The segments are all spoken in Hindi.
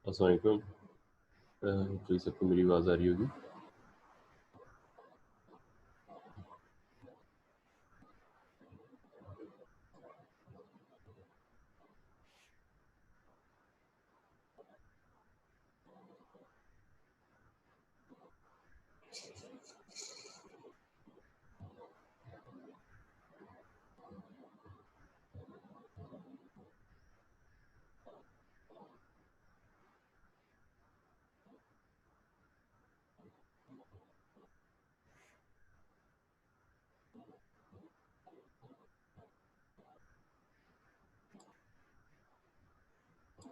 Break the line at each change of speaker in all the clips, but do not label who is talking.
अस्सलाम वालेकुम। तो सबको मेरी आवाज़ आ रही होगी।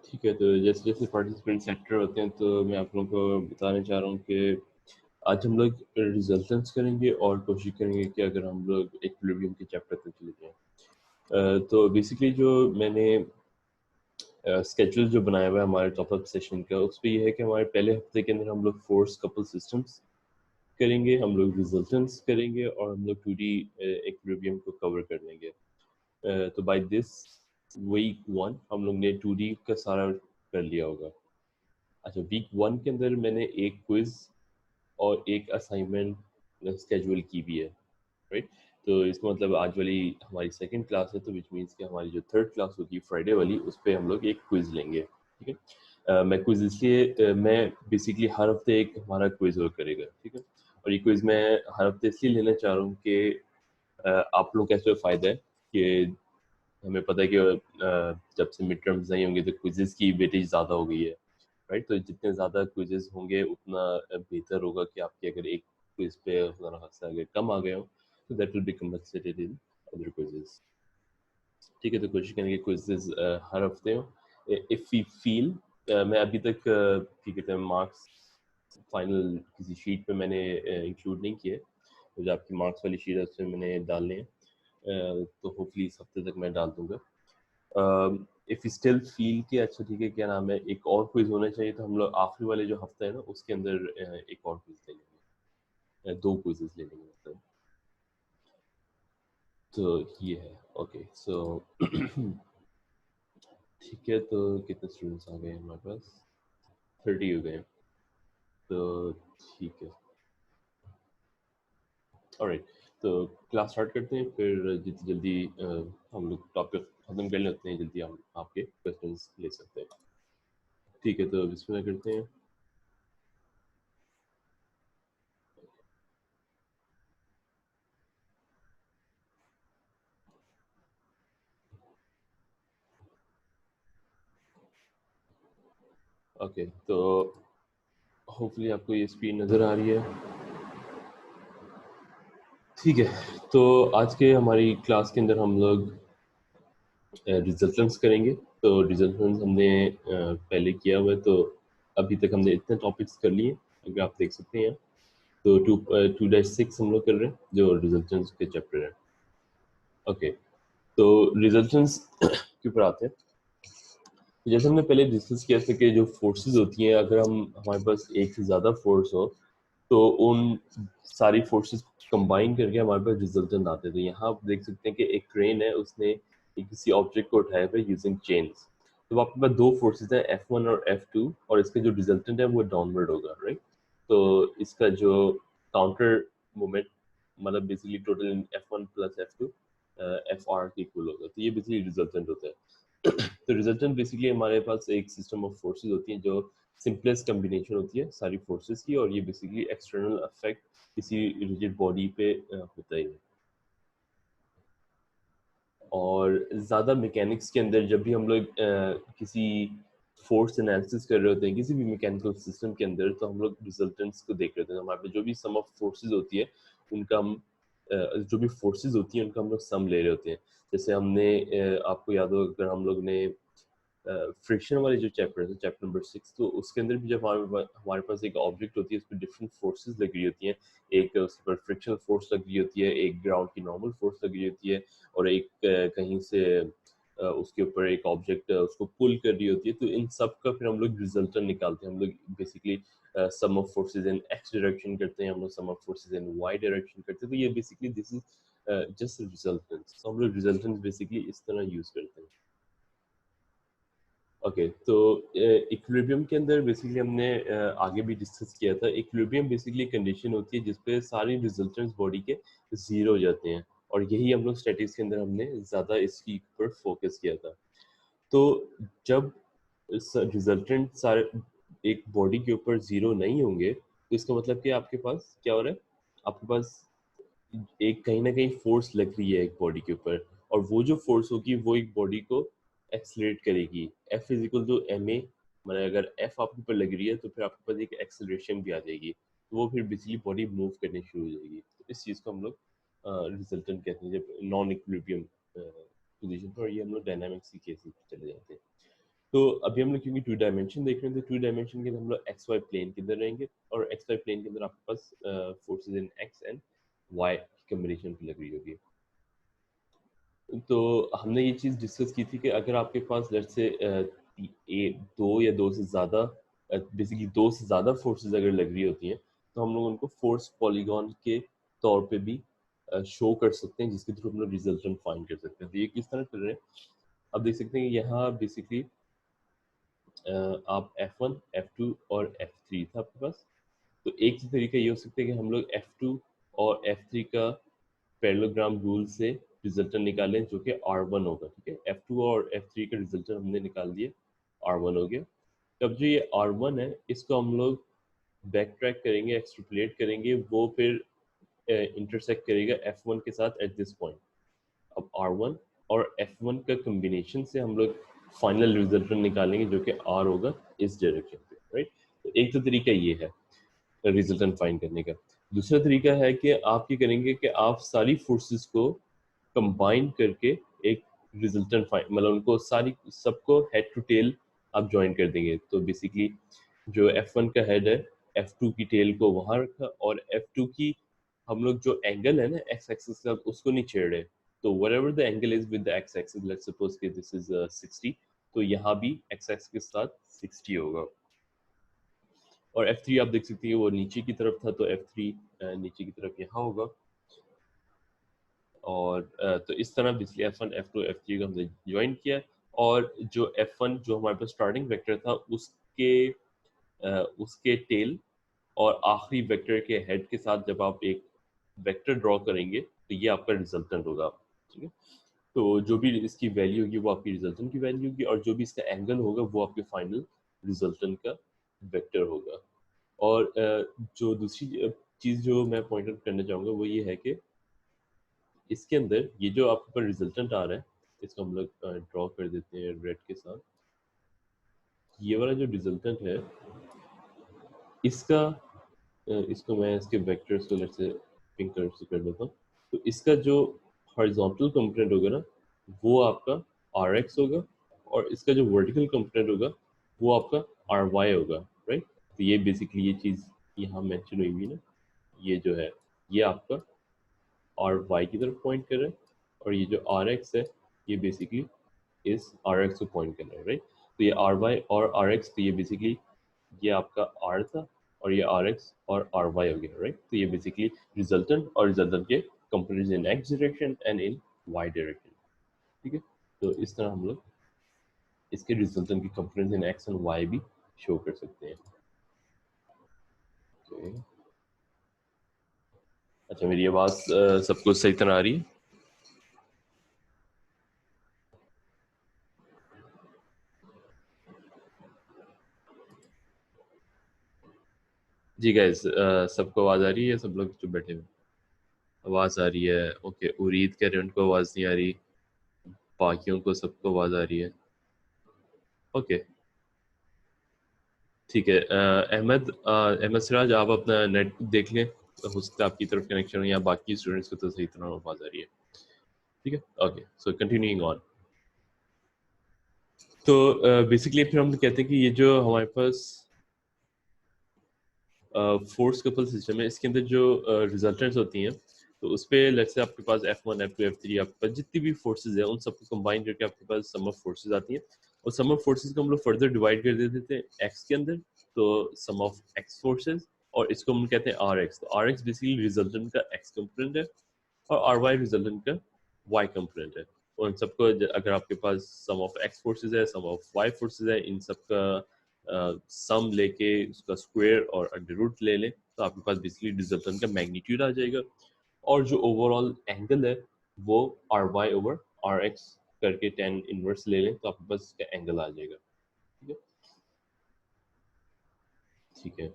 ठीक है, तो जैसे जैसे पार्टिसिपेंट सेक्टर होते हैं तो मैं आप लोगों को बताना चाह रहा हूँ कि आज हम लोग रिजल्टेंट्स करेंगे और कोशिश करेंगे कि अगर हम लोग इक्विलिब्रियम के चैप्टर तक चले जाएं। तो बेसिकली जो मैंने स्केड्यूल जो बनाया हुआ है हमारे टॉप अप सेशन का, उस पर यह है कि हमारे पहले हफ्ते के अंदर हम लोग फोर्स कपल सिस्टम्स करेंगे, हम लोग रिजल्टेंट्स करेंगे और हम लोग 2D इक्विलिब्रियम को कवर कर लेंगे। तो बाय दिस वीक 1 हम लोग ने 2D का सारा कर लिया होगा। अच्छा, वीक 1 के अंदर मैंने एक क्विज और एक असाइनमेंट स्केड्यूल की भी है, राइट। तो इसका मतलब आज वाली हमारी सेकंड क्लास है, तो विच मीन्स कि हमारी जो थर्ड क्लास होगी फ्राइडे वाली, उस पर हम लोग एक क्विज लेंगे, ठीक है। मैं क्विज इसलिए मैं बेसिकली हर हफ्ते एक हमारा क्विज और करेगा, ठीक है। और ये क्विज मैं हर हफ्ते इसलिए लेना चाह रहा हूँ कि आप लोग कैसे फ़ायदा है कि हमें पता है कि जब से मिड टर्म्स नहीं होंगे तो क्विजेस की वेटेज ज़्यादा हो गई है, राइट। तो जितने ज़्यादा क्विजेस होंगे उतना बेहतर होगा कि आपके अगर एक क्विज पे अगर कम आ गए हो तो that will be compensated in other quizzes, ठीक है। तो कोशिश करेंगे क्विजेस हर हफ्ते हो। इफ़ वी फील मैं अभी तक क्या कहते हैं मार्क्स फाइनल किसी शीट पे मैंने इंक्लूड नहीं किए, तो जो आपकी मार्क्स वाली शीट है उसमें मैंने डालने हैं, तो होपफुली इस हफ्ते तक मैं डाल दूंगा। इफ यू स्टिल फील कि अच्छा ठीक है, क्या नाम है, एक और क्विज होना चाहिए, तो हम लोग आखिरी वाले जो हफ्ता है ना उसके अंदर एक और क्विज ले लेंगे, दो क्विजेस ले लेंगे मतलब। तो ये है, ओके। सो ठीक है, तो कितने स्टूडेंट्स आ गए हैं हमारे पास? 30 हो गए हैं, तो ठीक है, ऑलराइट। तो क्लास स्टार्ट करते हैं, फिर जितनी जल्दी हम लोग टॉपिक खत्म कर लेते हैं जल्दी हम आपके क्वेश्चंस ले सकते हैं, ठीक है। तो बिस्मिल्लाह करते हैं। ओके, तो होपफुली आपको ये स्क्रीन नज़र आ रही है, ठीक है। तो आज के हमारी क्लास के अंदर हम लोग रिजल्टेंट्स करेंगे। तो रिजल्टेंट्स हमने पहले किया हुआ है, तो अभी तक हमने इतने टॉपिक्स कर लिए, अगर आप देख सकते हैं। तो 2-6 हम लोग कर रहे हैं जो रिजल्टेंट्स के चैप्टर है, ओके। तो रिजल्टेंट्स के ऊपर आते हैं। जैसे हमने पहले डिस्कस किया था कि जो फोर्सेस होती हैं, अगर हम हमारे पास एक से ज़्यादा फोर्स हो तो उन सारी फोर्सेस कंबाइन करके हमारे पास रिजल्टेंट आते थे। यहाँ आप देख सकते हैं कि एक क्रेन है, उसने किसी ऑब्जेक्ट को उठाया हुआ यूजिंग चेन्स। तो आपके पास दो फोर्सेस हैं, F1 और F2, और इसका जो रिजल्टेंट है वो डाउनवर्ड होगा, राइट। तो इसका जो काउंटर मोमेंट मतलब basically total F1 plus F2 FR के इक्वल होगा, तो ये बेसिकली रिजल्टेंट होता है। तो रिजल्टेंट बेसिकली हमारे पास एक सिस्टम ऑफ फोर्सेस होती हैं जो सिंपलेस्ट कम्बिनेशन होती है सारी फोर्सेस की, और ये बेसिकली एक्सटर्नल इफेक्ट किसी रिजिड बॉडी पे होता ही है। और ज़्यादा मैकेनिक्स के अंदर जब भी हम लोग किसी फोर्स एनालिसिस कर रहे होते हैं किसी भी मैकेनिकल सिस्टम के अंदर, तो हम लोग रिजल्टेंट्स को देख रहे होते हैं। हमारे पे जो भी सम ऑफ फोर्सेस होती है उनका हम जो भी फोर्सेस होती हैं उनका हम लोग सम ले रहे होते हैं। जैसे हमने आपको याद हो अगर हम लोग ने फ्रिक्शन वाले जो चैप्टर है चैप्टर नंबर 6, तो उसके अंदर भी जब हमारे पास एक ऑब्जेक्ट होती है उस पर डिफरेंट फोर्सेस लग रही होती हैं। एक उस पर फ्रिक्शनल फोर्स लग रही होती है, एक ग्राउंड की नॉर्मल फोर्स लग रही होती है, और एक कहीं से उसके ऊपर एक ऑब्जेक्ट उसको पुल कर रही होती है। तो इन सब का फिर हम लोग रिजल्टेंट निकालते हैं। हम लोग basically sum of forces in x direction करते हैं, हम लोग sum of forces in y direction करते हैं। तो ये basically this is just resultants. तो हम लोग रिजल्टेंट्स बेसिकली इस तरह यूज करते हैं, ओके, तो इक्विलिब्रियम के अंदर बेसिकली हमने आगे भी डिस्कस किया था। इक्विलिब्रियम बेसिकली कंडीशन होती है जिसपे सारी रिजल्टेंट्स बॉडी के जीरो हो जाते हैं, और यही हम लोग स्टैटिक्स के अंदर हमने ज़्यादा इसकी ऊपर फोकस किया था। तो जब रिजल्टेंट सारे एक बॉडी के ऊपर जीरो नहीं होंगे, तो इसका मतलब कि आपके पास क्या हो रहा है, आपके पास एक कहीं ना कहीं फोर्स लग रही है एक बॉडी के ऊपर, और वो जो फोर्स होगी वो एक बॉडी को एक्सेलरेट करेगी। F is equal to m a, मतलब अगर F आपके ऊपर लग रही है तो फिर आपके पास एक एक्सेलरेशन भी आ जाएगी, तो वो फिर बेसिकली बॉडी मूव करनी शुरू हो जाएगी। तो इस चीज़ को हम लोग रिजल्टेंट कहते हैं जब नॉन इक्विलिब्रियम पोजीशन पर, और ये हम लोग डायनामिक्स की केसेस पे चले जाते हैं। तो अभी हम लोग क्योंकि टू डायमेंशन देख रहे हैं, तो टू डायमेंशन के अंदर हम लोग एक्स वाई प्लेन के अंदर रहेंगे, और एक्स वाई प्लेन के अंदर आपके पास forces in x and y की कॉम्बिनेशन पे लग रही होगी। तो हमने ये चीज़ डिस्कस की थी कि अगर आपके पास लेट्स से दो या दो से ज़्यादा बेसिकली दो से ज़्यादा फोर्सेस अगर लग रही होती हैं, तो हम लोग उनको फोर्स पॉलीगॉन के तौर पे भी शो कर सकते हैं, जिसके थ्रू हम लोग रिजल्टेंट फाइंड कर सकते हैं। तो ये किस तरह कर रहे हैं, आप देख सकते हैं यहाँ बेसिकली आप F1, F2 और F3 था आपके पास। तो एक तरीका ये हो सकता है कि हम लोग F2 और F3 का पैरेललोग्राम रूल से रिजल्टेंट निकालें, जो कि R1 होगा। ठीक है, F2 और F3 का रिजल्टेंट हमने निकाल दिए, R1 हो गया। तब जो ये R1 है, इसको हम लोग बैक ट्रैक करेंगे, एक्सट्रपलेट करेंगे, वो फिर इंटरसेक्ट करेगा F1 के साथ एट दिस पॉइंट। अब R1 और F1 का कॉम्बिनेशन से हम लोग फाइनल रिजल्टेंट निकालेंगे, जो कि R होगा इस डायरेक्शन पे, राइट। तो एक तो तरीका ये है रिजल्टेंट फाइंड करने का। दूसरा तरीका है कि आप ये करेंगे कि आप सारी फोर्सेस को कंबाइन करके एक रिजल्टेंट फाइंड, मतलब उनको सारी सबको हेड टू टेल आप ज्वाइन कर देंगे। तो बेसिकली जो F1 का हेड है, F2 की टेल को वहां रखा, और F2 की हम लोग जो एंगल है ना एक्स एक्सिस का, उसको नहीं छेड़ रहे। तो whatever the angle is with the x axis, let's suppose कि this is 60, तो यहाँ भी x axis के साथ 60 होगा। और F3 आप देख सकते हैं वो नीचे की तरफ था, तो F3 नीचे की तरफ यहाँ होगा। और तो इस तरह बेसिकली F1, F2, F3 को हमने ज्वाइन किया, और जो F1 जो हमारे पास स्टार्टिंग वेक्टर था, उसके टेल और आखिरी वेक्टर के हेड के साथ जब आप एक वेक्टर ड्रॉ करेंगे, तो ये आपका रिजल्टेंट होगा। ठीक है, तो जो भी इसकी वैल्यू होगी वो आपकी रिजल्टेंट की वैल्यू होगी, और जो भी इसका एंगल होगा वो आपके फाइनल रिजल्टेंट का वेक्टर होगा। और जो दूसरी चीज़ जो मैं पॉइंट आउट करना चाहूँगा वो ये है कि इसके अंदर ये जो आपके ऊपर रिजल्टेंट आ रहा है, इसको हम लोग ड्रॉ कर देते हैं रेड के साथ। ये वाला जो रिजल्टेंट है, इसका इसको मैं इसके वेक्टर्स को लेट्स से पिंक कलर से कर देता हूँ। तो इसका जो हॉरिजॉन्टल कंपोनेंट होगा ना, वो आपका Rx होगा, और इसका जो वर्टिकल कंपोनेंट होगा वो आपका Ry होगा, राइट। तो ये बेसिकली ये चीज़ यहाँ मेंशन हुई हुई ना, ये जो है ये आपका Ry की तरफ पॉइंट कर रहा है, और ये जो Rx है ये बेसिकली इस Rx को पॉइंट कर रहा है, राइट। तो ये Ry और Rx, तो ये बेसिकली ये आपका R था, और ये Rx और Ry हो गया, राइट। तो ये बेसिकली रिजल्टेंट और रिजल्टेंट के components in x direction and in y direction. ठीक है, तो इस तरह हम लोग इसके रिजल्टेंट की components in x and y भी शो कर सकते हैं। Okay. अच्छा, मेरी आवाज सबको सही तरह आ रही है? जी गाइस, सबको आवाज आ रही है? सब लोग जो बैठे हुए आवाज आ रही है? ओके, उरीद कह रहे हैं उनको आवाज नहीं आ रही, बाकियों को सबको आवाज आ रही है। ओके, ठीक है। अहमद सिराज, आप अपना नेट देख लें, हो सकता है आपकी तरफ कनेक्शन हो, या बाकी स्टूडेंट्स को तो सही तरह आवाज आ रही है। ठीक है, ओके, सो कंटिन्यूइंग ऑन। तो बेसिकली फिर हम कहते हैं कि ये जो हमारे पास फोर्स कपल सिस्टम है, इसके अंदर जो रिजल्टेंट्स होती हैं, तो उस पर लेट्स से आपके पास F1, F2, F3, आपके पास जितनी भी फोर्सेज है उन सबको कंबाइन करके आपके पास सम ऑफ फोर्सेज आती हैं, और सम ऑफ फोर्सेज को हम लोग फर्दर डिवाइड कर देते हैं एक्स के अंदर, तो सम ऑफ एक्स फोर्सेज, और इसको हम कहते हैं Rx। तो Rx बेसिकली रिजल्टेंट का एक्स कंपोनेंट है, और Ry रिजल्टेंट का y कंपोनेंट है। उन सबको अगर आपके पास सम ऑफ एक्स फोर्सेस है, सम ऑफ वाई फोर्सेस है, इन सब का सम लेके उसका स्क्वायर और अंडर रूट ले लें तो आपके पास बेसिकली रिजल्टेंट का मैग्नीट्यूड आ जाएगा। और जो ओवरऑल एंगल है वो r y over r x करके टेन इनवर्स ले लें तो आपके पास इसका एंगल आ जाएगा। ठीक है, ठीक है।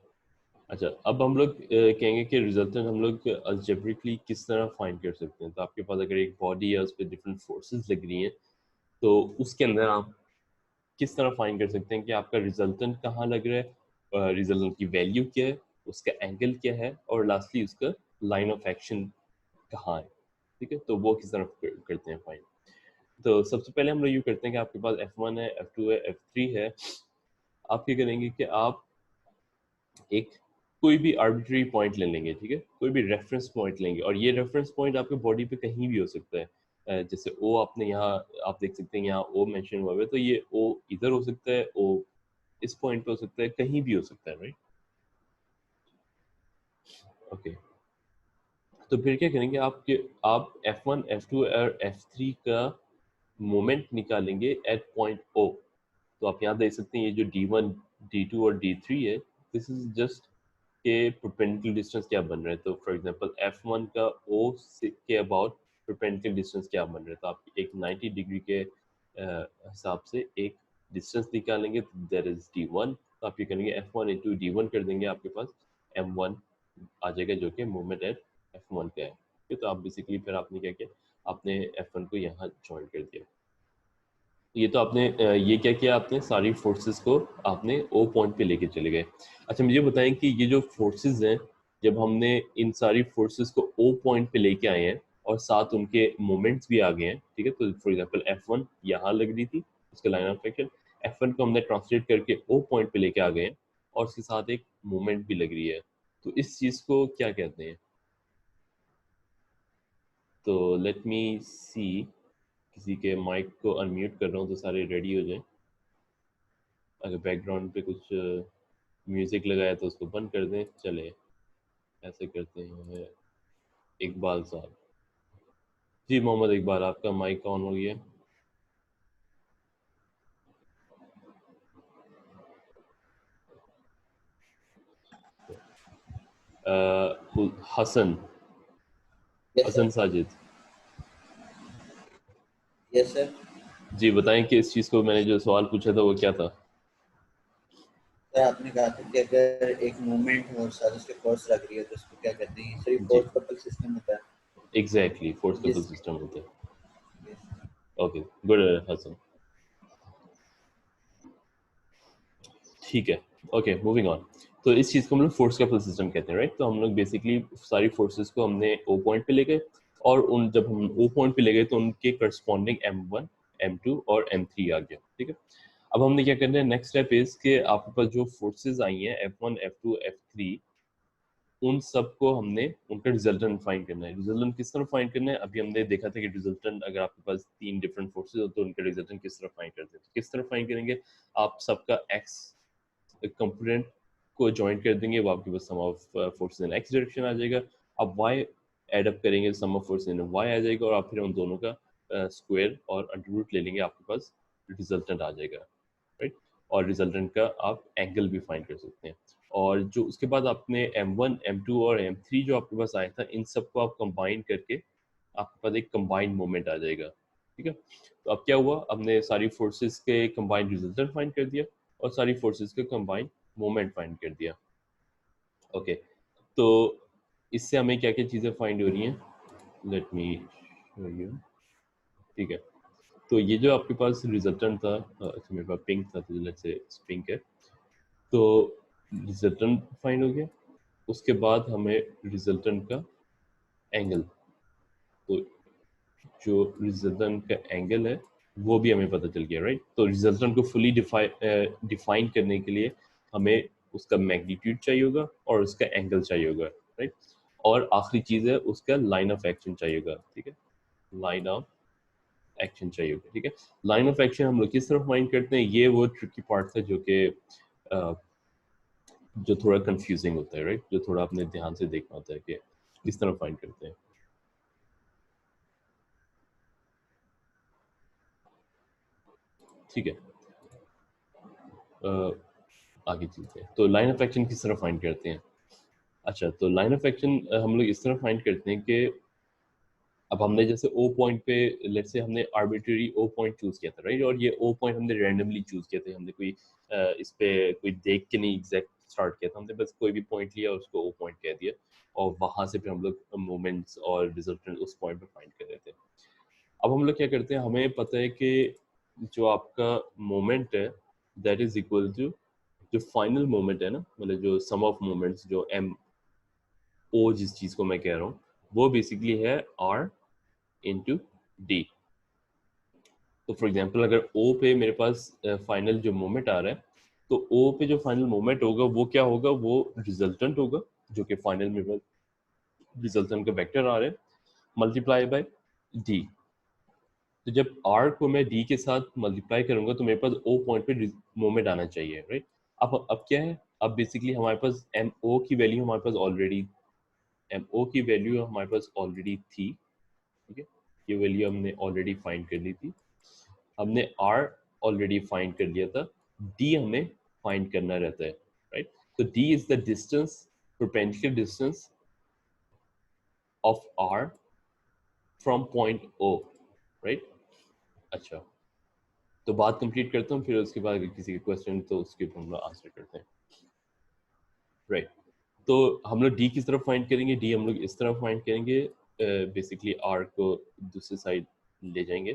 अच्छा, अब हम लोग कहेंगे कि रिजल्टेंट हम लोग अलजेब्रिकली किस तरह फाइंड कर सकते हैं। तो आपके पास अगर एक बॉडी है, उस पर डिफरेंट फोर्सेस लग रही हैं, तो उसके अंदर आप किस तरह फाइंड कर सकते हैं कि आपका रिजल्टेंट कहाँ लग रहा है, रिजल्टेंट की वैल्यू क्या है, उसका एंगल क्या है, और लास्टली उसका लाइन ऑफ एक्शन कहाँ है। ठीक है, तो वो किस तरह करते हैं फाइंड। तो सबसे पहले हम लोग यूँ करते हैं कि आपके पास F1 है, F2 है, F3 है। आप क्या करेंगे कि आप एक कोई भी आर्बिट्री पॉइंट ले लेंगे। ठीक है, कोई भी रेफरेंस पॉइंट लेंगे, और ये रेफरेंस पॉइंट आपके बॉडी पे कहीं भी हो सकता है। जैसे ओ आपने यहाँ आप देख सकते हैं, यहाँ ओ मेंशन हुआ है, तो ये ओ इधर हो सकता है, ओ इस पॉइंट पे हो सकता है, कहीं भी हो सकता है, राइट। ओके, तो फिर क्या करेंगे आप F1 F2 और F3 का मोमेंट निकालेंगे एट पॉइंट O। तो आप यहाँ देख सकते हैं ये जो D1 D2 और D3 है, दिस इज जस्ट के परपेंडिकुलर डिस्टेंस क्या बन रहा है। तो फॉर एग्जांपल F1 का O से के अबाउट परपेंडिकुलर डिस्टेंस क्या बन रहा है, तो आप एक 90 डिग्री के हिसाब से एक डिस्टेंस निकालेंगे, दैट इज D1। तो आप ये करेंगे F1 इंटू D1 कर देंगे, आपके पास M1 आ जाएगा जो कि मोमेंट एट F1 का है। ठीक है, तो आप बेसिकली फिर आपने क्या किया, आपने F1 को यहाँ ज्वाइन कर दिया। ये तो आपने ये क्या किया, आपने सारी फोर्सेस को आपने ओ पॉइंट पे लेके चले गए। अच्छा, मुझे बताएं कि ये जो फोर्सेस हैं, जब हमने इन सारी फोर्सेस को ओ पॉइंट पे लेके आए हैं और साथ उनके मोमेंट्स भी आ गए हैं, ठीक है, तो फॉर एग्जांपल F1 यहाँ लग रही थी, उसका लाइन ऑफ एक्शन, F1 को हमने ट्रांसलेट करके ओ पॉइंट पे लेके आ गए हैं और उसके साथ एक मोमेंट भी लग रही है, तो इस चीज को क्या कहते हैं। तो लेट मी सी, किसी के माइक को अनम्यूट कर रहा हूँ तो सारे रेडी हो जाएं। अगर बैकग्राउंड पे कुछ म्यूजिक लगाया तो उसको बंद कर दें। चले ऐसे करते हैं। इकबाल साहब, जी मोहम्मद इकबाल, आपका माइक ऑन हो गया। Hasan,
yes
Hasan
sir.
Sajid,
yes sir.
जी बताएं कि इस चीज़ को मैंने जो सवाल पूछा था वो क्या था।
सर आपने कहा था कि अगर एक मूवमेंट हो और साथ उसके फोर्स लग रही है तो उसको क्या कहते हैं? सर
जी,
फोर्स कपल सिस्टम होता है
एग्जैक्टली, फोर्स कपल
जिस
सिस्टम होता है।
yes,
ओके, गुड हसन, ठीक है। Okay, moving on. तो इस चीज़ को हम लोग फोर्स कपल सिस्टम कहते हैं, राइट। तो हम लोग बेसिकली सारी फोर्सेस को हमने ओ पॉइंट पे ले गए, और उन जब हम ओ पॉइंट पे ले गए तो उनके करस्पॉन्डिंग M1 M2 और M3 आ गया। ठीक है, अब हमने क्या करना है, नेक्स्ट स्टेप इज कि आपके पास जो फोर्सेस आई हैं F1 F2 F3, उन सबको हमने उनका रिजल्टेंट फाइंड करना है। रिजल्टेंट किस तरह फाइंड करना है, अभी हमने देखा था कि रिजल्टेंट अगर आपके पास तीन डिफरेंट फोर्सेस हो तो उनका रिजल्टेंट किस तरह फाइंड करते हैं। किस तरह फाइंड करेंगे, आप सबका एक्स कंपोनेंट को ज्वाइन कर देंगे, वो आपके पास sum of forces in x direction आ जाएगा। अब वाई एड अप करेंगे, sum of forces in y आ जाएगा, और आप फिर उन दोनों का स्क्वायर और अंडर रूट ले लेंगे, आपके पास रिजल्टेंट आ जाएगा, राइट। और रिजल्टेंट का आप एंगल भी फाइंड कर सकते हैं। और जो उसके बाद आपने M1 M2 और M3 जो आपके पास आया था, इन सबको आप कंबाइन करके आपके पास एक कंबाइंड मोमेंट आ जाएगा। ठीक है, तो अब क्या हुआ, हमने सारी फोर्सेस के कंबाइंड रिजल्टेंट फाइंड कर दिया और सारी फोर्सेस के कंबाइंड मोमेंट फाइंड कर दिया। ओके, तो इससे हमें क्या क्या चीज़ें फाइंड हो रही हैं, लेट मी शो यू। ठीक है, तो ये जो आपके पास रिजल्टेंट था, अच्छा मेरे पास पिंक था तो लेट्स से पिंक है, तो रिजल्टेंट फाइंड हो गया। उसके बाद हमें रिजल्टेंट का एंगल, तो जो रिजल्टेंट का एंगल है वो भी हमें पता चल गया, राइट। तो रिजल्टेंट को फुली डिफाइन करने के लिए हमें उसका मैग्नीट्यूड चाहिए होगा और उसका एंगल चाहिए होगा, राइट। और आखिरी चीज़ है उसका लाइन ऑफ एक्शन चाहिए होगा। ठीक है, लाइन ऑफ एक्शन चाहिए होगा। ठीक है, लाइन ऑफ एक्शन हम लोग किस तरफ फाइंड करते हैं, ये वो ट्रिकी पार्ट था जो कि जो थोड़ा कंफ्यूजिंग होता है, राइट, जो थोड़ा अपने ध्यान से देखना होता है कि किस तरह फाइंड करते हैं। ठीक है, आगे चलते हैं। तो लाइन ऑफ एक्शन किस तरह फाइंड करते हैं? अच्छा, तो लाइन ऑफ एक्शन हम लोग इस तरह फाइंड करते हैं कि अब हमने जैसे ओ पॉइंट पे, लेट्स से हमने आर्बिट्रेरी ओ पॉइंट चूज किया था, राइट? और ये ओ पॉइंट हमने रैंडमली चूज किया था, हमने कोई इस पे कोई देख के नहीं एग्जैक्ट स्टार्ट किया था, हमने बस कोई भी पॉइंट लिया और उसको ओ पॉइंट कह दिया, और वहां से फिर हम लोग मोमेंट्स और रिजल्टेंट उस पॉइंट पे फाइंड कर रहे थे। अब हम लोग क्या करते हैं, हमें पता है कि जो आपका मोमेंट है दैट इज इक्वल टू जो फाइनल मोमेंट है ना, मतलब जो सम ऑफ मोमेंट्स, जो एम ओ जिस चीज को मैं कह रहा हूँ, वो बेसिकली है आर इंटू डी। तो फॉर एग्जांपल अगर ओ पे मेरे पास फाइनल जो मोमेंट आ रहा है, तो ओ पे जो फाइनल मोमेंट होगा वो क्या होगा, वो रिजल्टेंट होगा, जो कि फाइनल मेरे पास रिजल्टेंट का वेक्टर आ रहा है, मल्टीप्लाई बाय डी। तो जब r को मैं d के साथ मल्टीप्लाई करूंगा तो मेरे पास o पॉइंट पे मोमेंट आना चाहिए, राइट? अब क्या है, अब बेसिकली हमारे पास mo की वैल्यू हमारे पास ऑलरेडी, mo की वैल्यू हमारे पास ऑलरेडी थी, ठीक है, ये वैल्यू हमने ऑलरेडी फाइंड कर ली थी, हमने r ऑलरेडी फाइंड कर लिया था, d हमें फाइंड करना रहता है, राइट? तो d is the distance, perpendicular distance of r from point o, right? अच्छा, तो बात कंप्लीट करता हूँ, फिर उसके बाद अगर किसी के क्वेश्चन तो उसके ऊपर हम लोग आंसर करते हैं, राइट? तो हम लोग डी किस तरफ फाइंड करेंगे, डी हम लोग इस तरफ फाइंड करेंगे, बेसिकली आर को दूसरी साइड ले जाएंगे,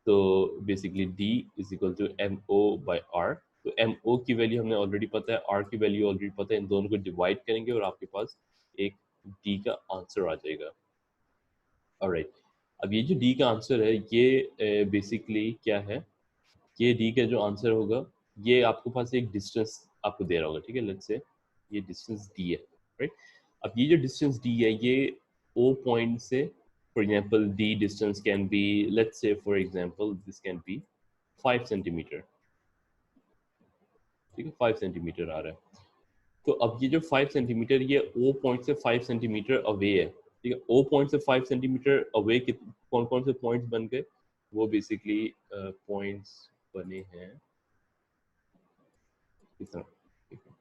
तो basically d is equal to m o by r. तो एम ओ की वैल्यू हमने ऑलरेडी पता है, आर की वैल्यू ऑलरेडी पता है, इन दोनों को डिवाइड करेंगे और आपके पास एक डी का आंसर आ जाएगा। ऑलराइट, अब ये जो डी का आंसर है ये बेसिकली क्या है, ये डी का जो आंसर होगा, ये आपके पास एक डिस्टेंस आपको दे रहा होगा, ठीक है, लेट्स से ये डिस्टेंस डी है, राइट? अब ये जो डिस्टेंस डी है ये ओ पॉइंट से, for example D distance can be, let's say for example this can be 5 centimetre, ठीक है, 5 सेंटीमीटर आ रहा है। तो अब ये जो 5 सेंटीमीटर ये ओ पॉइंट से 5 सेंटीमीटर अवे है, ठीक है, ओ पॉइंट से 5 सेंटीमीटर अवे कौन कौन से पॉइंट्स बन गए, वो बेसिकली पॉइंट्स बने हैं इस तरह, ठीक है,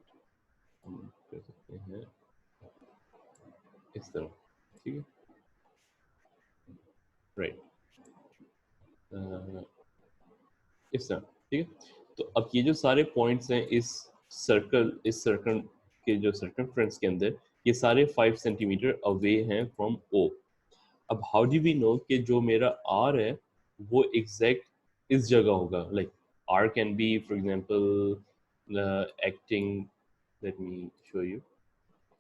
हम कर सकते हैं इस तरह, ठीक है, राइट, इस तरह, ठीक है। तो अब ये जो सारे पॉइंट्स हैं इस सर्कल के जो सर्कमफ्रेंस के अंदर, ये सारे 5 सेंटीमीटर अवे हैं फ्रॉम ओ। अब हाउ डू वी नो कि जो मेरा आर है वो एग्जैक्ट इस जगह होगा, like r can be for example acting, let me show you,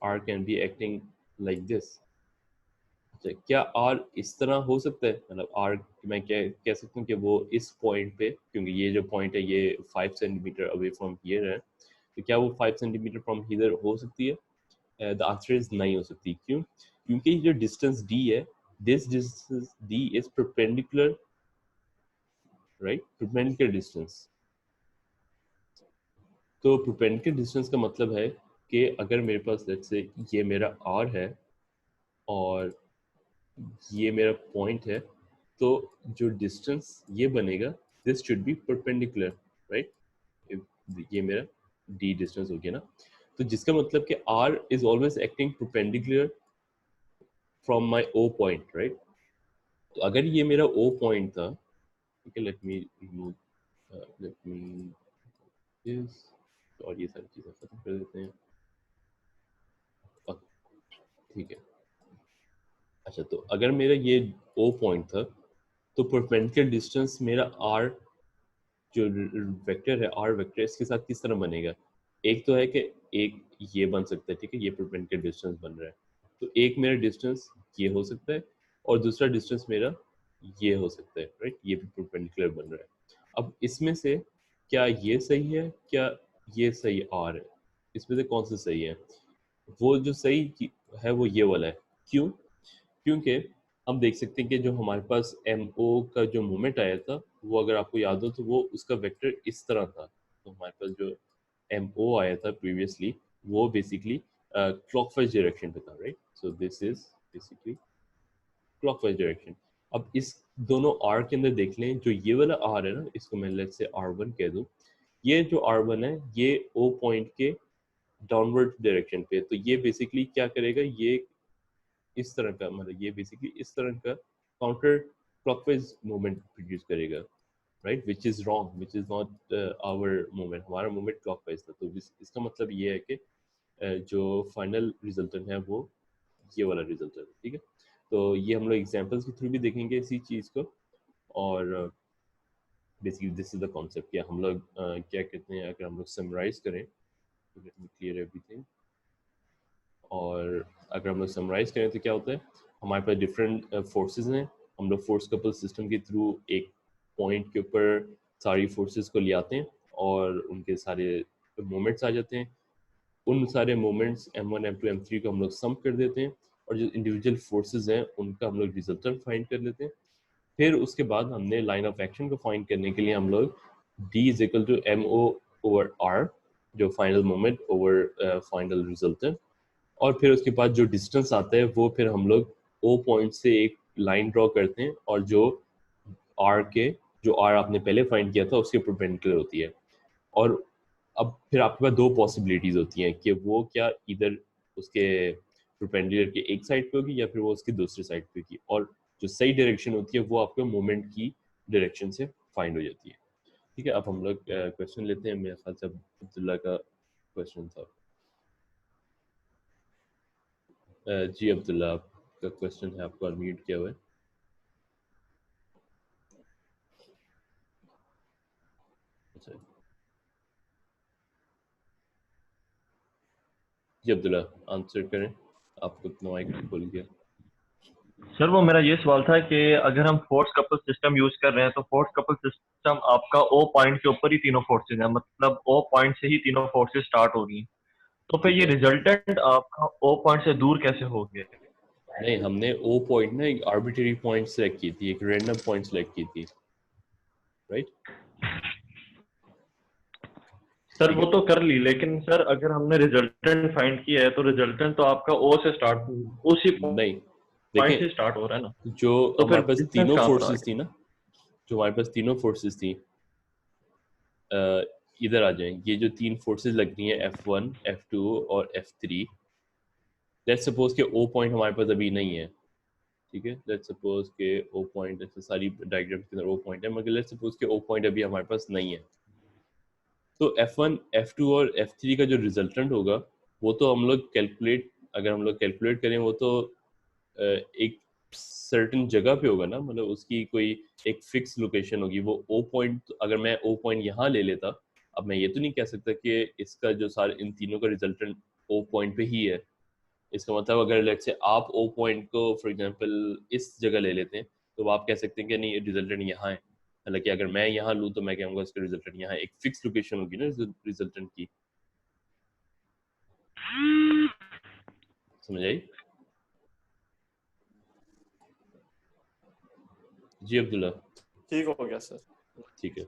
r can be acting like this. अच्छा, क्या आर इस तरह हो सकता है, मतलब आर मैं क्या कह सकता हूँ कि वो इस पॉइंट पे, क्योंकि ये जो पॉइंट है ये 5 सेंटीमीटर अवे फ्रॉम हियर है, तो क्या वो 5 सेंटीमीटर फ्रॉम हियर हो सकती है? द आंसर इज नहीं हो सकती। क्यों? क्योंकि जो डिस्टेंस डी है, this distance D is perpendicular, right, perpendicular distance. तो परपेंडिकुलर डिस्टेंस का मतलब है कि अगर मेरे पास लेट्स से ये मेरा आर है और ये मेरा पॉइंट है, तो जो डिस्टेंस ये बनेगा this should be perpendicular, right? ये मेरा डी डिस्टेंस हो गया ना, तो जिसका मतलब कि r is always acting perpendicular from my o point, right? तो अगर ये मेरा o पॉइंट था, ठीक है, let me remove, let me this, और ये सारी चीजें खत्म कर देते हैं, ठीक है। अच्छा, तो अगर मेरा ये o पॉइंट था, तो परपेंडिकुलर डिस्टेंस मेरा r जो वेक्टर है, आर वेक्टर, इसके साथ किस तरह बनेगा? एक तो है कि एक ये बन सकता है, ठीक है, ये परपेंडिकुलर डिस्टेंस बन रहा है, तो एक मेरा डिस्टेंस ये हो सकता है और दूसरा डिस्टेंस मेरा ये हो सकता है, राइट? ये भी परपेंडिकुलर बन रहा है। अब इसमें से क्या ये सही है, क्या ये सही आर है, इसमें से कौन सा सही है? वो जो सही है वो ये वाला है। क्यों? क्योंकि हम देख सकते हैं कि जो हमारे पास एम ओ का जो मूवमेंट आया था, वो अगर आपको याद हो तो वो उसका वेक्टर इस तरह था। तो हमारे पास जो एम ओ आया था प्रीवियसली, वो बेसिकली क्लॉकवाइज डायरेक्शन पे था, right? So this is basically clockwise direction. अब इस दोनों आर के अंदर देख लें, जो ये वाला आर है ना, इसको मैं लेट्स से R1 कह दूं, ये जो R1 है ये O पॉइंट के डाउनवर्ड डायरेक्शन पे, तो ये बेसिकली क्या करेगा, ये इस तरह का, मतलब ये बेसिकली इस तरह का काउंटर क्लॉकवाइज मूवमेंट प्रोड्यूस करेगा, right, which is wrong, which is not our movement, हमारा मूवमेंट क्लॉकवाइज था। तो इसका मतलब ये है कि जो फाइनल रिजल्टेंट है वो ये वाला रिजल्टेंट है, ठीक है। तो ये हम लोग एग्जांपल्स के थ्रू भी देखेंगे इसी चीज़ को, और basically this is the concept, क्या हम लोग क्या कहते हैं, अगर हम लोग समराइज करें, क्लियर एवरीथिंग, और अगर हम लोग समराइज करें तो क्या होता है, हमारे पास डिफरेंट फोर्सेस हैं, हम लोग फोर्स कपल सिस्टम के थ्रू एक पॉइंट के ऊपर सारी फोर्सेस को ले आते हैं और उनके सारे मोमेंट्स आ जाते हैं, उन सारे मोमेंट्स M1 M2 M3 को हम लोग सम कर देते हैं, और जो इंडिविजुअल फोर्सेस हैं उनका हम लोग रिजल्टेंट फाइंड कर लेते हैं। फिर उसके बाद हमने लाइन ऑफ एक्शन को फाइंड करने के लिए हम लोग D is equal to MO over R, जो final moment over final resultant, और फिर उसके बाद जो डिस्टेंस आता है वो फिर हम लोग O पॉइंट से एक लाइन ड्रॉ करते हैं, और जो जो R आपने पहले फाइंड किया था उसके परपेंडिकुलर होती है। और अब फिर आपके पास दो पॉसिबिलिटीज होती हैं कि वो क्या इधर उसके परपेंडिकुलर के एक साइड पे होगी या फिर वो उसकी दूसरी साइड पे होगी, और जो सही डायरेक्शन होती है वो आपके मोमेंट की डायरेक्शन से फाइंड हो जाती है, ठीक है। अब हम लोग क्वेश्चन लेते हैं, मेरे ख्याल से अब्दुल्ला का क्वेश्चन था। जी अब्दुल्ला, आपका क्वेश्चन है, आपको अनम्यूट किया हुआ है। अच्छा जी अब्दुल्ला, आंसर करें, आपको माइक खोल गया।
सर वो मेरा ये सवाल था कि अगर हम फोर्स कपल सिस्टम यूज कर रहे हैं तो फोर्स कपल सिस्टम आपका ओ पॉइंट के ऊपर ही तीनों फोर्सेज हैं, मतलब ओ पॉइंट से ही तीनों फोर्सेज स्टार्ट होगी, तो फिर
ठीक
ये
है,
रिजल्टेंट आपका ओ पॉइंट से दूर कैसे हो गया?
नहीं, हमने ओ पॉइंट ना एक आर्बिट्रेरी पॉइंट सेलेक्ट की थी, एक रैंडम पॉइंट सेलेक्ट की थी, राइट,
सर
ठीक
वो
है।
तो कर ली, लेकिन सर अगर हमने रिजल्टेंट फाइंड किया है तो रिजल्टेंट तो आपका ओ से स्टार्ट, उसी
नहीं,
पॉइंट
देखें,
से स्टार्ट हो रहा है ना,
जो
तो
हमारे
फिर
पास
डिस्टेंस
तीनों
कहाँ पर आ
फोर्सेस
गया?
थी ना, जो हमारे पास तीनों फोर्सेस थी, अ, इधर आ जाएं, ये जो तीन फोर्सेस लग रही हैं F1 F2 और F3, लेट्स सपोज के ओ पॉइंट हमारे पास अभी नहीं है, ठीक है, लेट्स सपोज के ओ पॉइंट, ऐसे सारी डायग्राम के अंदर ओ पॉइंट है, मगर लेट्स सपोज के ओ पॉइंट अभी हमारे पास नहीं है, तो F1 F2 और F3 का जो रिजल्टेंट होगा वो तो हम लोग कैलकुलेट, अगर हम लोग कैलकुलेट करें वो तो एक सर्टेन जगह पे होगा ना, मतलब उसकी कोई एक फिक्स लोकेशन होगी, वो ओ पॉइंट, अगर मैं ओ पॉइंट यहाँ ले लेता, अब मैं ये तो नहीं कह सकता कि इसका जो सारे इन तीनों का रिजल्टेंट ओ पॉइंट पे ही है। इसका मतलब अगर लेट्स से आप ओ पॉइंट को फॉर एग्जांपल इस जगह ले लेते हैं, तो आप कह सकते हैं कि नहीं रिजल्टेंट यहाँ है, हालांकि अगर मैं यहाँ लूँ तो मैं कहूँगा इसका रिजल्टेंट यहाँ है, एक फिक्स लोकेशन होगी ना रिजल्टेंट की, समझ आई? जी अब्दुल्ला,
ठीक हो गया सर।
ठीक है,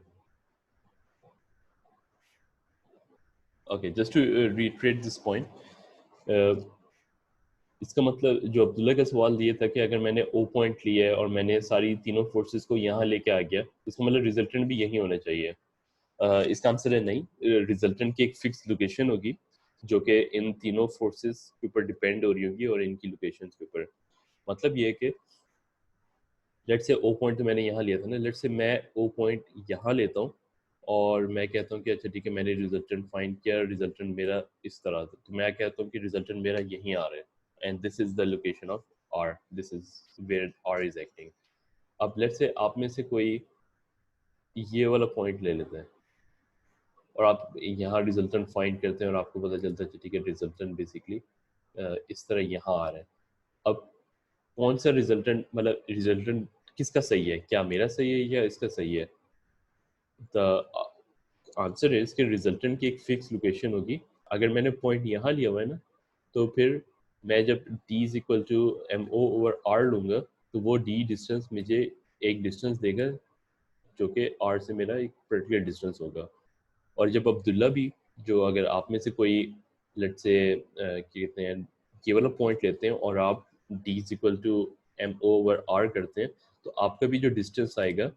okay, just to reiterate this point, इसका मतलब जो अब्दुल्ला का सवाल ये था कि अगर मैंने ओ पॉइंट लिया है और मैंने सारी तीनों फोर्सेस को यहाँ लेके आ गया, इसका मतलब रिजल्टेंट भी यही होना चाहिए। इसका आंसर है नहीं, रिजल्टेंट की एक फिक्स लोकेशन होगी जो कि इन तीनों फोर्सेस के ऊपर डिपेंड हो रही होगी और इनकी लोकेशन के ऊपर। मतलब ये है कि लेट से ओ पॉइंट तो मैंने यहाँ लिया था ना, लेट से मैं ओ पॉइंट यहाँ लेता हूँ और मैं कहता हूँ कि अच्छा ठीक है, मैंने रिजल्टेंट फाइंड किया, रिजल्टेंट मेरा इस तरह था, तो मैं कहता हूँ कि रिजल्टेंट मेरा यहीं आ रहा है, and this is the location of R, this is where R is acting. अब लेट से आप में से कोई ये वाला पॉइंट ले लेते हैं और आप यहाँ रिजल्टेंट फाइंड करते हैं और आपको पता चलता है कि ठीक है, रिजल्टेंट बेसिकली इस तरह यहाँ आ रहा है। अब कौन सा रिजल्टेंट, मतलब रिजल्टेंट किसका सही है, क्या मेरा सही है या इसका सही है? द आंसर इज कि रिजल्टेंट की एक फिक्स लोकेशन होगी। अगर मैंने पॉइंट यहाँ लिया हुआ है ना, तो फिर मैं जब d is equal to MO over R लूँगा तो वो d डिस्टेंस मुझे एक डिस्टेंस देगा जो कि R से मेरा एक पर्टिकुलर डिस्टेंस होगा। और जब अब्दुल्ला भी, जो अगर आप में से कोई लेट से क्या कहते हैं ये वाला पॉइंट लेते हैं और आप d is equal to MO over R करते हैं, तो आपका भी जो डिस्टेंस आएगा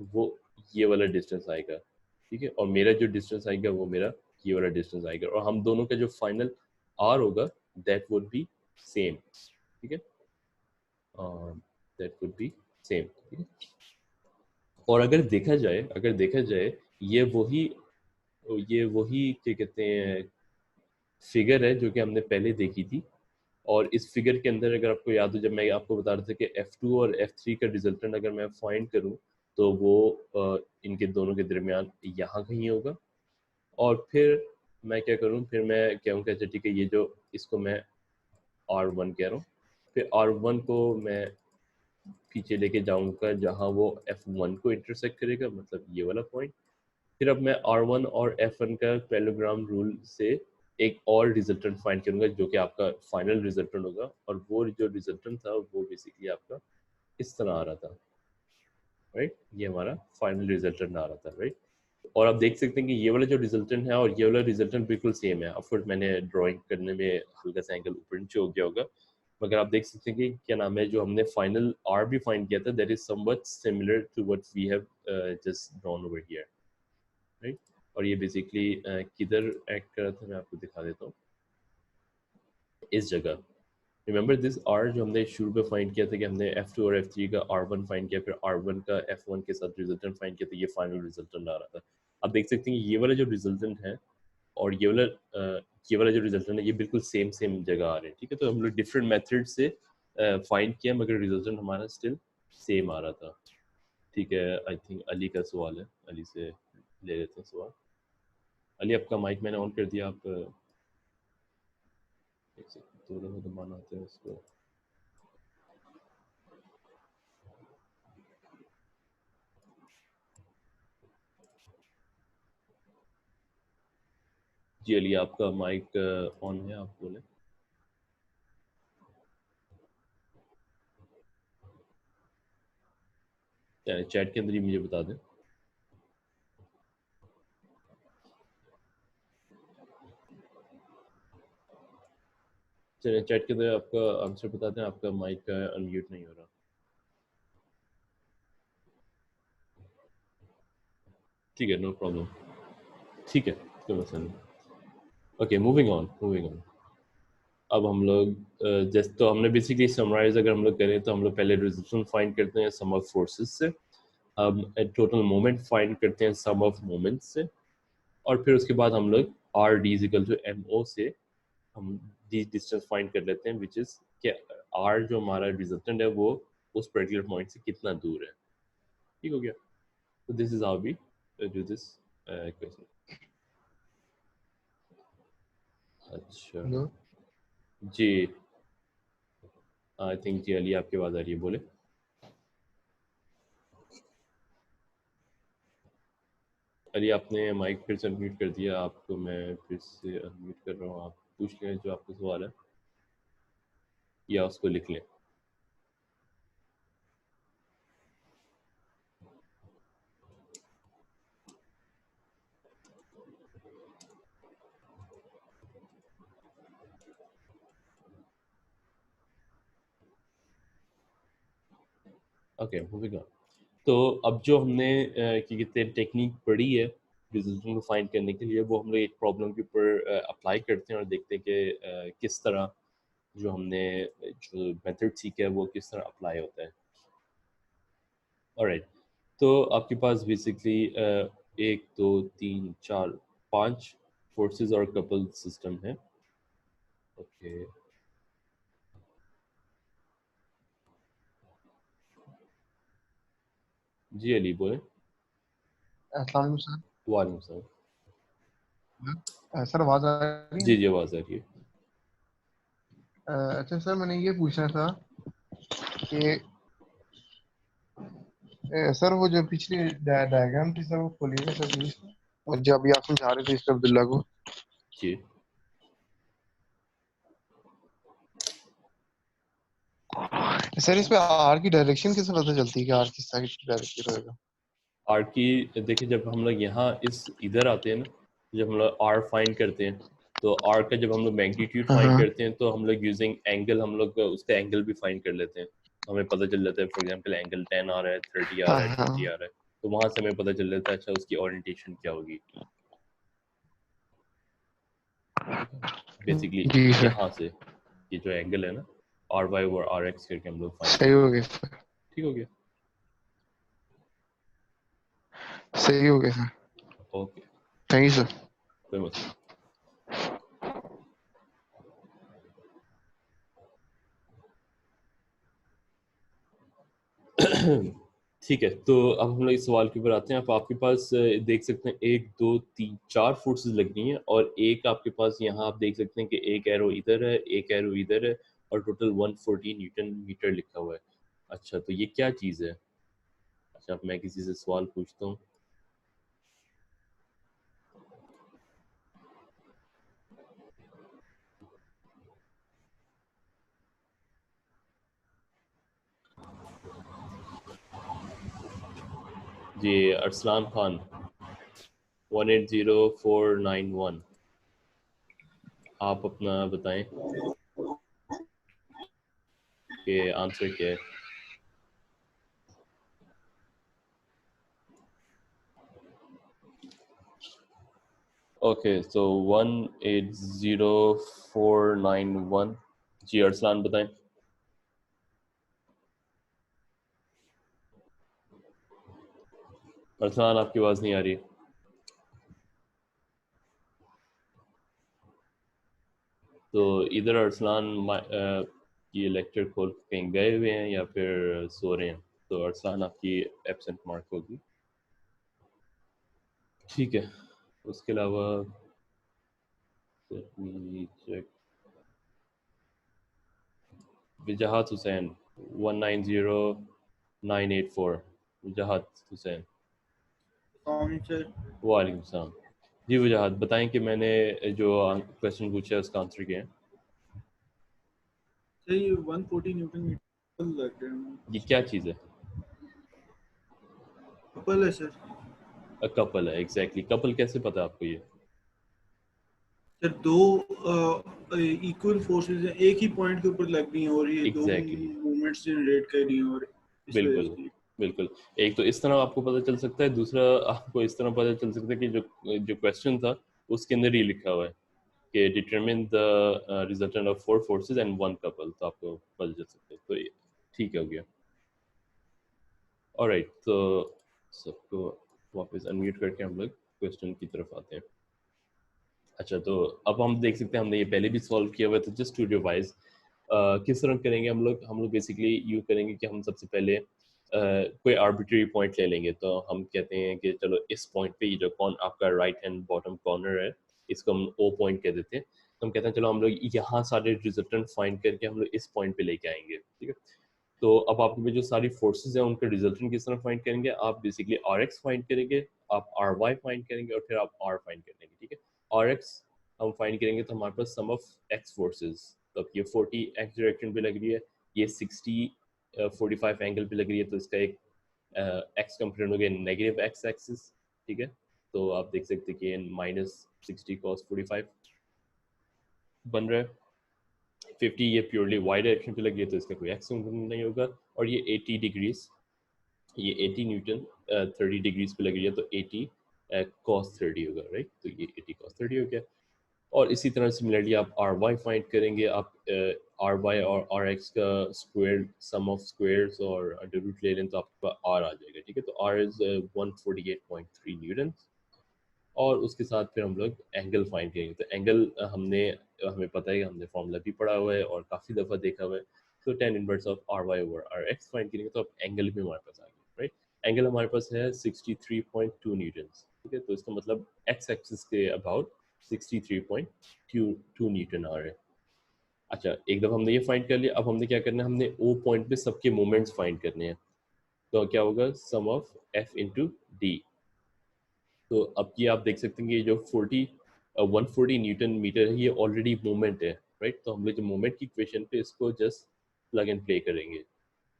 वो ये वाला डिस्टेंस आएगा, ठीक है, और मेरा जो डिस्टेंस आएगा वो मेरा ये वाला डिस्टेंस आएगा, और हम दोनों का जो फाइनल आर होगा दैट वुड बी सेम, ठीक है, दैट वुड बी सेम, ठीक है। और अगर देखा जाए ये वही क्या कहते हैं फिगर है जो कि हमने पहले देखी थी, और इस फिगर के अंदर अगर आपको याद हो जब मैं आपको बता रहा था कि F2 और F3 का रिजल्टेंट अगर मैं फाइंड करूं तो वो इनके दोनों के दरमियान यहाँ कहीं होगा, और फिर मैं क्या करूं, फिर मैं कहूँगा अच्छा ठीक है ये जो इसको मैं R1 कह रहा हूँ, फिर R1 को मैं पीछे लेके जाऊंगा जहाँ वो F1 को इंटरसेक्ट करेगा, मतलब ये वाला पॉइंट। फिर अब मैं R1 और F1 का पैरेललोग्राम रूल से एक और रिजल्टेंट फाइंड करूंगा जो कि आपका फाइनल रिजल्टेंट होगा, और वो जो रिजल्टेंट था वो बेसिकली आपका इस तरह आ रहा था, राइट, ये हमारा फाइनल रिजल्टेंट आ रहा था, राइट। और आप देख सकते हैं कि ये वाला जो रिजल्टेंट है और ये वाला रिजल्टेंट बिल्कुल सेम है। ऑफकोर्स मैंने ड्राइंग करने में हल्का सा एंगल ऊपर नीचे हो गया होगा, मगर आप देख सकते हैं कि क्या नाम है जो हमने फाइनल आर भी फाइंड किया था that is somewhat similar to what we have just drawn over here, right. और ये बेसिकली किधर एक्ट कर रहा था मैं आपको दिखा देता हूँ, इस जगह। रिमेंबर दिस आर जो हमने शुरू में फाइंड किया था कि हमने F2 और F3 का R1 फाइंड किया, फिर R1 का F1 के साथ रिजल्टेंट फाइंड किया, तो ये फाइनल रिजल्टेंट आ रहा था। आप देख सकते हैं कि ये वाला जो रिजल्टेंट है और ये वाला जो रिजल्टेंट है ये बिल्कुल सेम जगह आ रहे हैं, ठीक है। तो हम लोग डिफरेंट मेथड से फाइंड किया मगर रिजल्टेंट हमारा स्टिल सेम आ रहा था, ठीक है। आई थिंक अली का सवाल है, अली से ले लेते हैं सवाल। अली आपका माइक मैंने ऑन कर दिया, आप एक सेकंड थोड़ा सा दबाना आता है उसको। जी अली आपका माइक ऑन है, आप बोले। चैट के अंदर ही मुझे बता दें। चलिए चैट के अंदर आपका आंसर बता दें, आपका माइक अनम्यूट नहीं हो रहा। ठीक है, नो प्रॉब्लम, ठीक है, कोई मसला नहीं। Okay, moving on. अब हम लोग जैसे तो हमने बेसिकली समराइज अगर हम लोग करें तो हम लोग पहले रिजल्टेंट फाइंड करते हैं सम ऑफ फोर्सेस से, हम टोटल मोमेंट फाइंड करते हैं सम ऑफ मोमेंट्स से, और फिर उसके बाद हम लोग r d is equal to m o से हम डी डिस्टेंस फाइंड कर लेते हैं, विच इज क्या आर जो हमारा रिजल्टेंट है वो उस पर्टिकुलर पॉइंट से कितना दूर है, ठीक हो गया। तो this is how we do this question. अच्छा जी, आई थिंक जी अली आपकी आवाज़ आ रही है, बोले। अली आपने माइक फिर से अनम्यूट कर दिया, आपको मैं फिर से अनम्यूट कर रहा हूँ, आप पूछ लें जो आपका सवाल है या उसको लिख लें। Okay, moving on. तो अब जो हमने क्या कहते हैं टेक्निक पढ़ी है रिजल्टेंट को फाइंड करने के लिए, वो हम लोग एक प्रॉब्लम के ऊपर अप्लाई करते हैं और देखते हैं कि किस तरह जो हमने जो मेथड सीखा है वो किस तरह अप्लाई होता है। ऑलराइट, तो आपके पास बेसिकली 1 2 3 4 5 फोर्सेस और कपल सिस्टम है। ओके, जी अली बोले।
अस्सलाम वालेकुम सर।
वालेकुम सलाम।
सर आवाज आ रही है?
जी आवाज़ आ रही है।
अच्छा सर, मैंने ये पूछना था कि सर वो जो पिछली डायग्राम थी सर वो खोलिएगा सर प्लीज, और जो अभी आप समझा रहे थे मिस्टर अब्दुल्ला को।
जी
सर इसमें आर की डायरेक्शन कैसे पता चलती है कि आर किस साइड की डायरेक्शन रहेगा?
आर की देखिए जब हम लोग यहाँ इस इधर आते हैं ना, जब हम लोग आर फाइंड करते हैं तो आर का जब हम लोग मैग्नीट्यूड फाइंड करते हैं तो हम लोग यूजिंग एंगल हम लोग उसका एंगल भी फाइंड कर लेते हैं। हमें पता चल जाता है फॉर एग्जांपल एंगल 10 आ रहा है, 30 आ
हाँ
रहा है, 20
हाँ
आ रहा है, तो वहां से हमें पता चल जाता है अच्छा उसकी ओरिएंटेशन क्या होगी। बेसिकली
जी सर,
यहाँ से ये जो एंगल है ना आर वाई और आर एक्स करके हम लोग फाइंड
सही
करेंगे।
हो गया सर,
ठीक हो गया?
सही हो गया sir,
okay,
thank you sir.
कोई मसला नहीं। ठीक है, तो अब हम लोग इस सवाल के ऊपर आते हैं। आप आपके पास देख सकते हैं 1 2 3 4 फोर्सेस लग रही हैं और एक आपके पास यहाँ आप देख सकते हैं कि एक एरो इधर है, एक एरो इधर है और टोटल 140 न्यूटन मीटर लिखा हुआ है। अच्छा, तो ये क्या चीज़ है? अच्छा, अब मैं किसी से सवाल पूछता हूँ। जी अरसलान खान 180491, आप अपना बताएं कि आंसर क्या है। ओके, सो 180491, जी अरसलान बताएं। अरसलान आपकी आवाज़ नहीं आ रही। तो इधर अरसलान ये लेक्चर खोल के कहीं गए हुए हैं या फिर सो रहे हैं, तो अरसलान आपकी एब्सेंट मार्क होगी। ठीक है, उसके अलावा चेक विजाहत हुसैन 190984, विजाहत हुसैन।
सर
वालेकुम सलाम। जी वजाहत बताएं कि मैंने जो क्वेश्चन पूछा है उसका आंसर क्या है।
ये 140 न्यूटन मीटर लग रहा है।
ये क्या चीज़ है?
कपल है सर।
कपल है, एग्जैक्टली। कपल कैसे पता आपको ये?
सर दो इक्वल फोर्सेस हैं, एक ही पॉइंट के ऊपर लग रही हैं और ये दो
एग्जैक्टली,
मूवमेंट्स जनरेट कर रही हैं और इस वजह
बिल्कुल
से।
बिल्कुल। एक तो इस तरह आपको पता चल सकता है, दूसरा आपको इस तरह पता चल सकता है कि जो जो क्वेश्चन था उसके अंदर ही लिखा हुआ है कि determine the resultant of 4 forces and 1 couple, तो आपको पता चल सकता है। तो ये ठीक हो गया। ऑलराइट, तो सबको वापस अनम्यूट करके हम लोग क्वेश्चन की तरफ आते हैं। अच्छा, तो अब हम देख सकते हैं हमने ये पहले भी सॉल्व किया हुआ है, तो जस्ट टू रिवाइज किस तरह करेंगे हम लोग बेसिकली यूँ करेंगे कि हम सबसे पहले कोई आर्बिट्री पॉइंट ले लेंगे। तो हम कहते हैं कि चलो इस पॉइंट पे ये जो कौन आपका राइट हैंड बॉटम कॉर्नर है इसको हम ओ पॉइंट कह देते हैं। तो हम कहते हैं चलो हम लोग यहाँ सारे रिजल्टेंट फाइंड करके हम लोग इस पॉइंट पे लेके आएंगे। ठीक है, तो अब आपके पास जो सारी फोर्सेस हैं उनके रिजल्टेंट किस तरह फाइंड करेंगे? आप बेसिकली आर एक्स फाइंड करेंगे, आप आर वाई फाइंड करेंगे और फिर आप आर फाइंड कर लेंगे। ठीक है, आर एक्स हम फाइंड करेंगे तो हमारे पास सम ऑफ एक्स फोर्सेस, तो अब ये 40 एक्स डायरेक्शन पे लग रही है, ये 60 45 एंगल पे लग रही है, तो इसका एक एक्स कंपोनेंट हो गया नेगेटिव एक्स एक्सिस। ठीक है, तो आप देख सकते हैं कि -60 cos 45 बन रहा है। 50 ये प्योरली वाई डायरेक्शन पे लगी है तो इसका कोई एक्स कंपोनेंट नहीं होगा। और ये 80 डिग्रीज, ये 80 न्यूटन 30 डिग्रीज पे लग रही है तो 80 cos 30 होगा, राइट? तो ये 80 cos 30 हो गया। और इसी तरह सिमिलरली आप आर वाई फाइंड करेंगे, आप आर वाई और आर एक्स का स्क्वायर सम ऑफ स्क्वायर्स और अंडर रूट ले लें तो आपका आर आ जाएगा। ठीक है, तो आर इज 148.3 न्यूटन। और उसके साथ फिर हम लोग एंगल फाइंड करेंगे। तो एंगल हमें पता है कि हमने फॉर्मूला भी पढ़ा हुआ है और काफ़ी दफ़ा देखा हुआ है। तो tan inverse of r y over r x find करेंगे तो अब एंगल भी हमारे पास आ गया, राइट? एंगल हमारे पास है 63.2 न्यूटन। ठीक है, तो इसका मतलब एक्स एक्सिस के अबाउट 63.2 न्यूटन आ रहे हैं। अच्छा, एक दफ़ा हमने ये फाइंड कर लिया, अब हमने क्या करना है, हमने ओ पॉइंट पे सबके मोमेंट्स फाइंड करने हैं। तो क्या होगा, सम ऑफ एफ इंटू डी। तो अब ये आप देख सकते हैं कि जो 140 न्यूटन मीटर है ये ऑलरेडी मूवमेंट है, राइट? तो हम लोग जो मूवमेंट की इक्वेशन पे इसको जस्ट प्लग एंड प्ले करेंगे।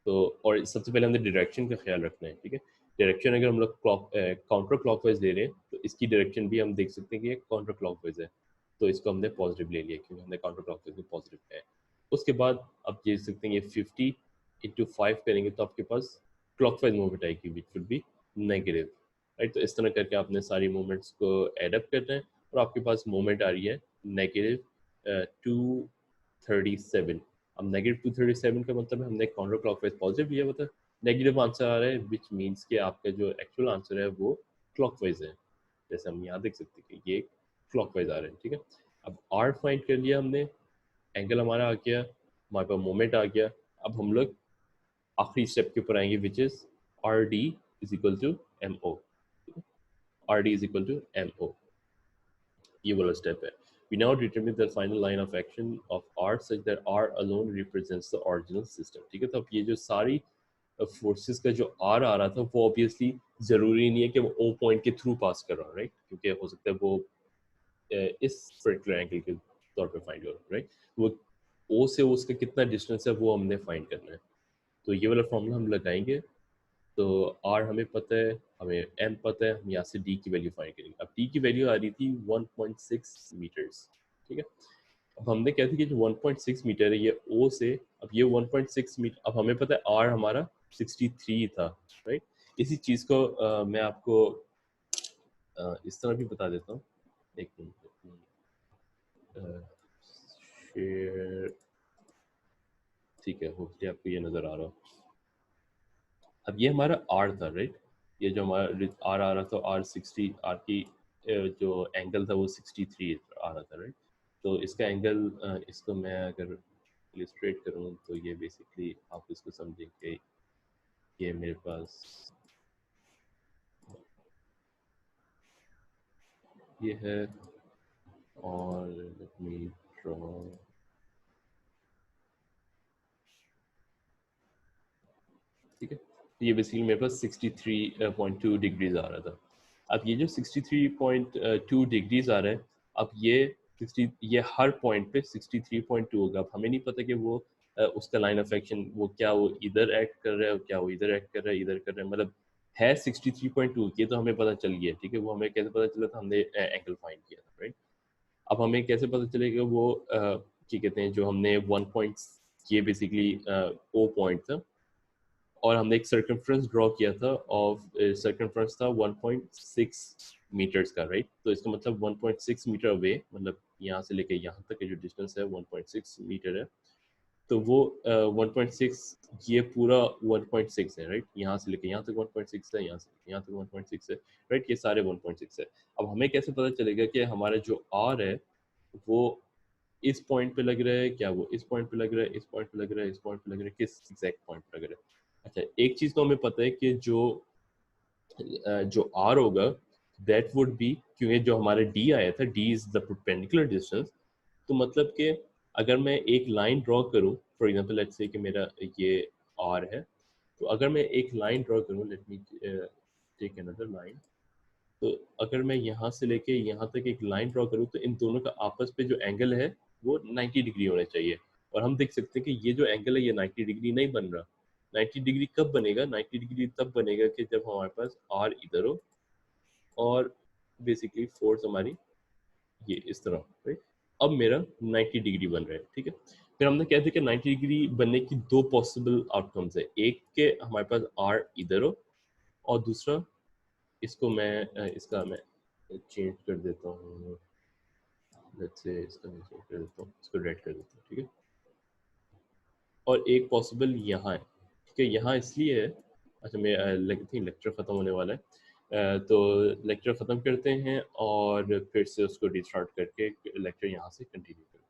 तो और सबसे पहले हमने डायरेक्शन का ख्याल रखना है। ठीक है, डायरेक्शन अगर हम लोग काउंटर क्लॉकवाइज ले रहे हैं तो इसकी डायरेक्शन भी हम देख सकते हैं कि काउंटर क्लॉकवाइज है, तो इसको हमने पॉजिटिव ले लिया क्योंकि हमने काउंटर क्लॉकवाइज में पॉजिटिव है। उसके बाद आप देख सकते हैं ये 50 इंटू 5 करेंगे तो आपके पास क्लॉकवाइज मूवमेंट आएगी which will be negative, right. तो इस तरह करके आपने सारी मूवमेंट्स को एड अप करना है और आपके पास मूवमेंट आ रही है नेगेटिव 237। अब नेगेटिव 237 का मतलब है हमने काउंटर क्लॉकवाइज पॉजिटिव लिया, मतलब नेगेटिव आंसर आ रहा है विच मीन्स कि आपका जो एक्चुअल आंसर है वो क्लॉकवाइज है। जैसे हम यहाँ देख सकते हैं कि ये क्लॉकवाइज आ रहे हैं, ठीक है। अब आर फाइंड कर लिया हमने, एंगल हमारा आ गया, हमारे पास मोमेंट आ गया। अब हम लोग आखिरी स्टेप के ऊपर आएंगे which is r d is equal to m o. R d is equal to m o, ये वाला स्टेप है। We now determine the final line of action of R such that R alone represents the original system, ठीक है। तो अब ये जो सारी फोर्सेस का जो R आ रहा था वो ऑब्वियसली जरूरी नहीं है कि वो O पॉइंट के थ्रू पास कर रहा है, राइट, क्योंकि हो सकता है वो इस पर्टिकुलर एंगल के तौर पे फाइंड हो, राइट। वो O से उसका कितना डिस्टेंस है वो हमने फाइंड करना है। तो ये वाला फॉर्मूला हम लगाएंगे। तो R हमें पता है, हमें M पता है, हम यहाँ से D की वैल्यू फाइंड करेंगे। अब D की वैल्यू आ रही थी 1.6 मीटर्स, ठीक है। अब हमने कहते कि जो 1.6 मीटर है ये O से, अब ये 1.6 मीटर, अब हमें पता है R हमारा 63 था, राइट। इसी चीज़ को मैं आपको इस तरह भी बता देता हूँ। एक मिनट, शेयर, ठीक है, होपफुली आपको ये नज़र आ रहा हो। अब ये हमारा R था, राइट। ये जो हमारा R आ रहा था, R60, R की जो एंगल था वो 63 आ रहा था, राइट। तो इसका एंगल, इसको मैं अगर इलिस्ट्रेट करूँ तो ये बेसिकली आप इसको समझेंगे, ये मेरे पास ये है और लेट मी ड्रॉ, ठीक है। तो ये बेसिकली मेरे पास 63.2 डिग्रीज आ रहा था। अब ये जो 63.2 डिग्रीज आ रहा है, अब ये हर पॉइंट पे 63.2 होगा। अब हमें नहीं पता कि वो उसका लाइन ऑफ एक्शन वो क्या वो इधर एक्ट कर रहा है, क्या वो इधर एक्ट कर रहा है, इधर कर रहा है, मतलब है 63.2, ये तो हमें पता चल गया, ठीक है। वो हमें कैसे पता चला था, हमने एंगल फाइंड किया था, राइट। अब हमें कैसे पता चलेगा वो क्या कहते हैं, जो हमने 1 पॉइंट, ये बेसिकली ओ पॉइंट था और हमने एक सर्कमफ्रेंस ड्रॉ किया था, और सर्कमफ्रेंस था 1.6 मीटर्स का, राइट। तो इसका मतलब 1.6 मीटर अवे, मतलब यहाँ से लेके यहाँ तक का जो डिस्टेंस है 1.6 मीटर है। तो वो 1.6, ये पूरा 1.6 है, राइट। यहाँ से लेके यहाँ तक 1.6 है, यहाँ से लेके यहाँ तक 1.6 है, राइट। ये सारे 1.6 है। अब हमें कैसे पता चलेगा कि हमारा जो R है वो इस पॉइंट पे लग रहा है, क्या वो इस पॉइंट पे लग रहा है, इस पॉइंट पे लग रहा है, इस पॉइंट पे लग रहा है, किस एग्जैक्ट पॉइंट पे लग रहा है। अच्छा, एक चीज तो हमें पता है कि जो R होगा दैट वुड बी, क्योंकि जो हमारा D आया था, D is the perpendicular distance, तो मतलब कि अगर मैं एक लाइन ड्रॉ करूं, फॉर एग्जांपल लेट्स से कि मेरा ये R है, तो अगर मैं एक लाइन ड्रॉ करूं, let me take another line, तो अगर मैं यहाँ से लेके यहाँ तक एक लाइन ड्रॉ करूँ तो इन दोनों का आपस पे जो एंगल है वो 90 डिग्री होना चाहिए। और हम देख सकते हैं कि ये जो एंगल है ये 90 डिग्री नहीं बन रहा। 90 डिग्री कब बनेगा? 90 डिग्री तब बनेगा कि जब हमारे पास R इधर हो और बेसिकली फोर्स हमारी ये इस तरह, राइट। अब मेरा 90 डिग्री बन रहा है, ठीक है। फिर हमने कहते हैं कि 90 डिग्री बनने की दो पॉसिबल आउटकम्स है, एक के हमारे पास R इधर हो और दूसरा इसको मैं इसका मैं चेंज कर देता हूँ, लेट्स से इसका मैं चेंज कर देता हूँ, इसको रेड कर देता हूँ, ठीक है। और एक पॉसिबल यहाँ है, ठीक है। यहाँ इसलिए है, अच्छा मैं लगती है लेक्चर ख़त्म होने वाला है, तो लेक्चर ख़त्म करते हैं और फिर से उसको रिस्टार्ट करके लेक्चर यहाँ से कंटिन्यू करते हैं।